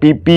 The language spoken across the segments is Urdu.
PP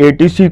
ATC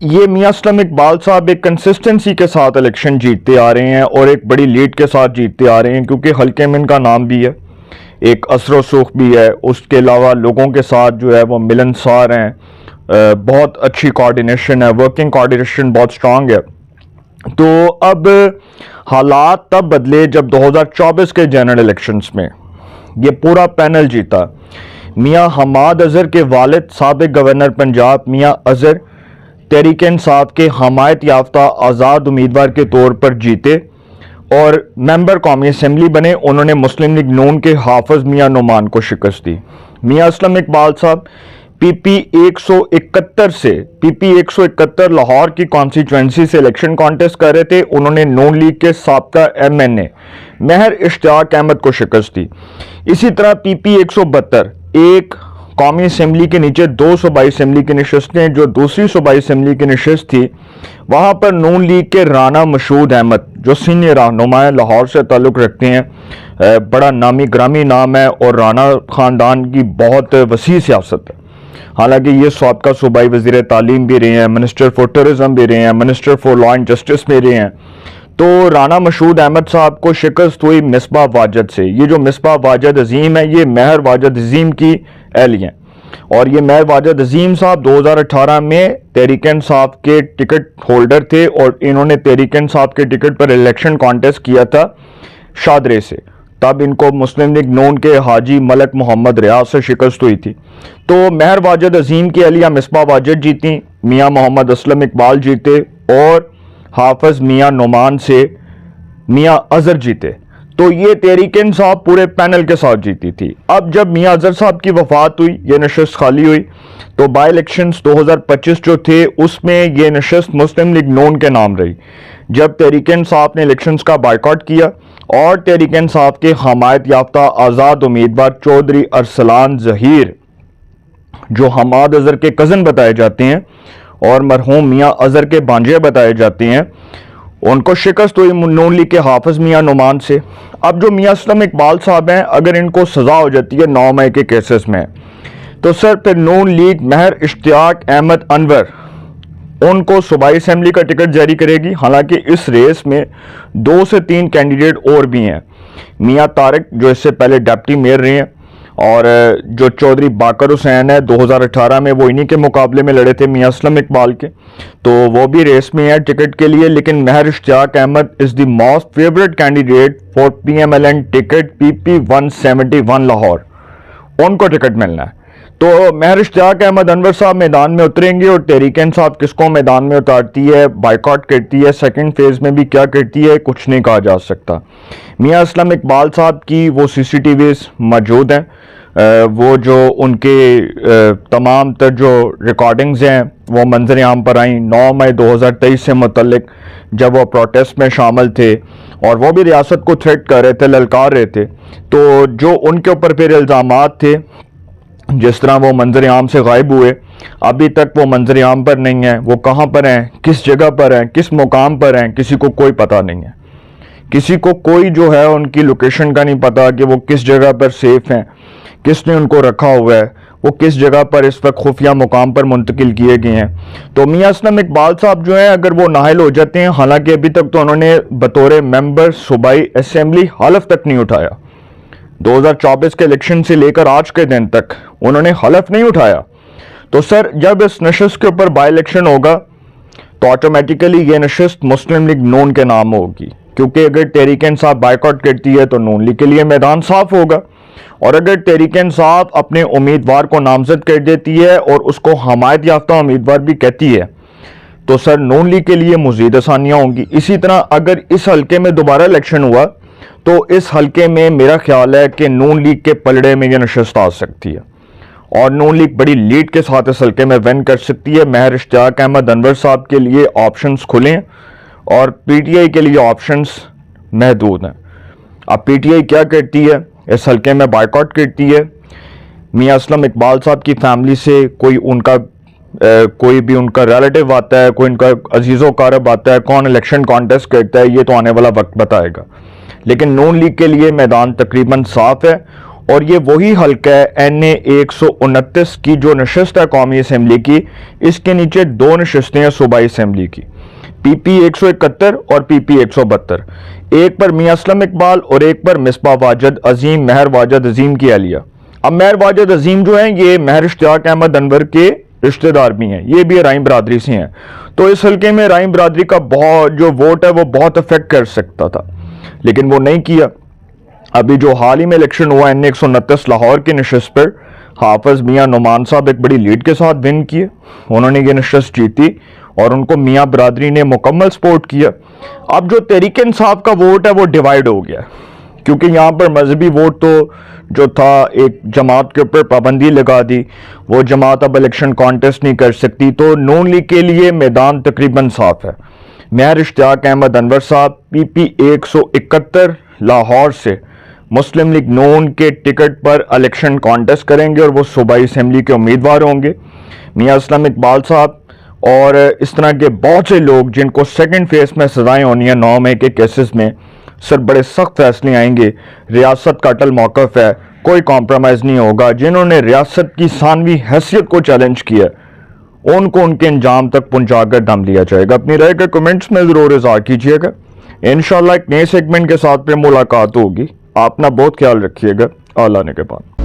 یہ میاں اسلم اقبال صاحب ایک کنسسٹنسی کے ساتھ الیکشن جیتتے آ رہے ہیں اور ایک بڑی لیڈ کے ساتھ جیتتے آ رہے ہیں، کیونکہ حلقے میں ان کا نام بھی ہے، ایک اثر و سوخ بھی ہے، اس کے علاوہ لوگوں کے ساتھ جو ہے وہ ملنسار ہیں، بہت اچھی کوارڈینیشن ہے، ورکنگ کوارڈینیشن بہت سٹرانگ ہے۔ تو اب حالات تب بدلے جب 2024 کے جنرل الیکشنز میں یہ پورا پینل جیتا۔ میاں حماد اظہر کے والد سابق گورنر پنجاب میاں اظہر تحریک انصاف کے حمایت یافتہ آزاد امیدوار کے طور پر جیتے اور ممبر قومی اسمبلی بنے۔ انہوں نے مسلم لیگ نون کے حافظ میاں نعمان کو شکست دی۔ میاں اسلم اقبال صاحب پی پی 171 سے پی پی 171 لاہور کی کانسٹیچوئنسی سے الیکشن کانٹیسٹ کر رہے تھے۔ انہوں نے نون لیگ کے سابقہ ایم این اے مہر اشتیاق احمد کو شکست دی۔ اسی طرح پی پی 172 ایک قومی اسمبلی کے نیچے 2 صوبائی اسمبلی کی نشستیں، جو دوسری صوبائی اسمبلی کی نشست تھی وہاں پر نون لیگ کے رانا مشہود احمد جو سینئر رہنما ہیں، لاہور سے تعلق رکھتے ہیں، بڑا نامی گرامی نام ہے اور رانا خاندان کی بہت وسیع سیاست ہے۔ حالانکہ یہ سابقہ صوبائی وزیر تعلیم بھی رہے ہیں، منسٹر فار ٹورزم بھی رہے ہیں، minister for law and justice بھی رہے ہیں۔ تو رانا مشہود احمد صاحب کو شکست ہوئی مصباح واجد سے۔ یہ جو مصباح واجد عظیم ہے یہ مہر واجد عظیم کی اہلی ہیں، اور یہ مہر واجد عظیم صاحب 2018 میں تحریک انصاف کے ٹکٹ ہولڈر تھے اور انہوں نے تحریک انصاف کے ٹکٹ پر الیکشن کانٹیسٹ کیا تھا شادرے سے۔ تب ان کو مسلم لیگ نون کے حاجی ملک محمد ریاض سے شکست ہوئی تھی۔ تو مہر واجد عظیم کی اہلیہ مصباح واجد جیتی، میاں محمد اسلم اقبال جیتے اور حافظ میاں نعمان سے میاں اظہر جیتے۔ تو یہ تحریک انصاف پورے پینل کے ساتھ جیتی تھی۔ اب جب میاں اظہر صاحب کی وفات ہوئی، یہ نشست خالی ہوئی، تو بائی الیکشنز 2025 جو تھے اس میں یہ نشست مسلم لیگ نون کے نام رہی۔ جب تحریک انصاف نے الیکشنز کا بائیکاٹ کیا اور تحریک انصاف کے حمایت یافتہ آزاد امیدوار چودھری ارسلان ظہیر جو حماد اظہر کے کزن بتائے جاتے ہیں اور مرحوم میاں اظہر کے بھانجے بتائے جاتے ہیں، ان کو شکست ہوئی نون لیگ کے حافظ میاں نعمان سے۔ اب جو میاں اسلم اقبال صاحب ہیں، اگر ان کو سزا ہو جاتی ہے 9 مئی کے کیسز میں، تو سر پھر نون لیگ مہر اشتیاق احمد انور ان کو صوبائی اسمبلی کا ٹکٹ جاری کرے گی۔ حالانکہ اس ریس میں 2 سے 3 کینڈیڈیٹ اور بھی ہیں، میاں طارق جو اس سے پہلے ڈپٹی میئر رہے ہیں، اور جو چودھری باقر حسین ہے 2018 میں وہ انہی کے مقابلے میں لڑے تھے میاں اسلم اقبال کے، تو وہ بھی ریس میں ہے ٹکٹ کے لیے۔ لیکن Mehr Ishtiaq Ahmad is the most favourite candidate for P M L N ticket P P 171 Lahore, ان کو ٹکٹ ملنا ہے۔ تو مہر اشتیاق احمد انور صاحب میدان میں اتریں گے، اور تحریک انصاف کس کو میدان میں اتارتی ہے، بائیکاٹ کرتی ہے، سیکنڈ فیز میں بھی کیا کرتی ہے، کچھ نہیں کہا جا سکتا۔ میاں اسلم اقبال صاحب کی وہ سی سی ٹی ویز موجود ہیں، وہ جو ان کے تمام تر جو ریکارڈنگز ہیں وہ منظر عام پر آئیں 9 مئی 2023 سے متعلق، جب وہ پروٹیسٹ میں شامل تھے اور وہ بھی ریاست کو تھریٹ کر رہے تھے، للکار رہے تھے۔ تو جو ان کے اوپر پھر الزامات تھے، جس طرح وہ منظر عام سے غائب ہوئے، ابھی تک وہ منظر عام پر نہیں ہیں، وہ کہاں پر ہیں، کس جگہ پر ہیں، کس مقام پر ہیں، کسی کو کوئی پتہ نہیں ہے۔ کسی کو کوئی جو ہے ان کی لوکیشن کا نہیں پتا کہ وہ کس جگہ پر سیف ہیں، کس نے ان کو رکھا ہوا ہے، وہ کس جگہ پر اس وقت خفیہ مقام پر منتقل کیے گئے ہیں۔ تو میاں اسلم اقبال صاحب جو ہیں اگر وہ نااہل ہو جاتے ہیں، حالانکہ ابھی تک تو انہوں نے بطور ممبر صوبائی اسمبلی حلف تک نہیں اٹھایا، 2024 کے الیکشن سے لے کر آج کے دن تک انہوں نے حلف نہیں اٹھایا، تو سر جب اس نشست کے اوپر بائی الیکشن ہوگا تو آٹومیٹیکلی یہ نشست مسلم لیگ نون کے نام ہوگی، کیونکہ اگر تحریک انصاف بائیکاٹ کرتی ہے تو نون لیگ کے لیے میدان صاف ہوگا، اور اگر تحریک انصاف اپنے امیدوار کو نامزد کر دیتی ہے اور اس کو حمایت یافتہ امیدوار بھی کہتی ہے تو سر نون لیگ کے لیے مزید آسانیاں ہوں گی۔ اسی طرح اگر اس حلقے میں دوبارہ الیکشن ہوا تو اس حلقے میں میرا خیال ہے کہ نون لیگ کے پلڑے میں یہ نشست آ سکتی ہے اور نون لیگ بڑی لیڈ کے ساتھ اس حلقے میں ون کر سکتی ہے۔ مہر اشتیاق احمد انور صاحب کے لیے آپشنز کھلیں اور پی ٹی آئی کے لیے آپشنز محدود ہیں۔ اب پی ٹی آئی کیا کرتی ہے، اس حلقے میں بائیکاٹ کرتی ہے، میاں اسلم اقبال صاحب کی فیملی سے کوئی بھی ان کا ریلیٹیو آتا ہے، کوئی ان کا عزیز و اقارب آتا ہے، کون الیکشن کانٹیسٹ کرتا ہے، یہ تو آنے والا وقت بتائے گا۔ لیکن نون لیگ کے لیے میدان تقریباً صاف ہے، اور یہ وہی حلقہ ہے NA 129 کی جو نشست ہے قومی اسمبلی کی. اس کے نیچے 2 نشستیں ہیں صوبائی اسمبلی کی, PP 171 اور PP 172. ایک پر میاں اسلم اقبال اور ایک پر مصباح واجد عظیم, مہر واجد عظیم کی اہلیہ. اب مہر واجد عظیم جو ہیں یہ مہر اشتیاق احمد انور کے رشتہ دار بھی ہیں, یہ بھی رائم برادری سے ہیں. تو اس حلقے میں رائم برادری کا بہت جو ووٹ ہے وہ بہت افیکٹ کر سکتا تھا, لیکن وہ نہیں کیا. ابھی جو حال ہی میں الیکشن ہوا NA 129 لاہور کی نشست پر, حافظ میاں نعمان صاحب ایک بڑی لیڈ کے ساتھ ون کیے, انہوں نے یہ نشست جیتی اور ان کو میاں برادری نے مکمل سپورٹ کیا. اب جو تحریک انصاف کا ووٹ ہے وہ ڈیوائیڈ ہو گیا, کیونکہ یہاں پر مذہبی ووٹ تو جو تھا ایک جماعت کے اوپر پابندی لگا دی, وہ جماعت اب الیکشن کانٹیسٹ نہیں کر سکتی, تو نون لیگ کے لیے میدان تقریباً صاف ہے. مہر اشتیاق احمد انور صاحب PP 171 لاہور سے مسلم لیگ نون کے ٹکٹ پر الیکشن کانٹیسٹ کریں گے اور وہ صوبائی اسمبلی کے امیدوار ہوں گے. میاں اسلم اقبال صاحب اور اس طرح کے بہت سے لوگ جن کو سیکنڈ فیس میں سزائیں ہونی ہیں 9 مئی کے کیسز میں, سر بڑے سخت فیصلے آئیں گے. ریاست کا اٹل موقف ہے, کوئی کمپرومائز نہیں ہوگا. جنہوں نے ریاست کی ثانوی حیثیت کو چیلنج کیا ان کو ان کے انجام تک پہنچا کر دم لیا جائے گا. اپنی رائے کے کمنٹس میں ضرور اظہار کیجیے گا. انشاءاللہ ایک نئے سیگمنٹ کے ساتھ پھر ملاقات ہوگی. آپ اپنا بہت خیال رکھیے گا. اللہ نے کے بعد.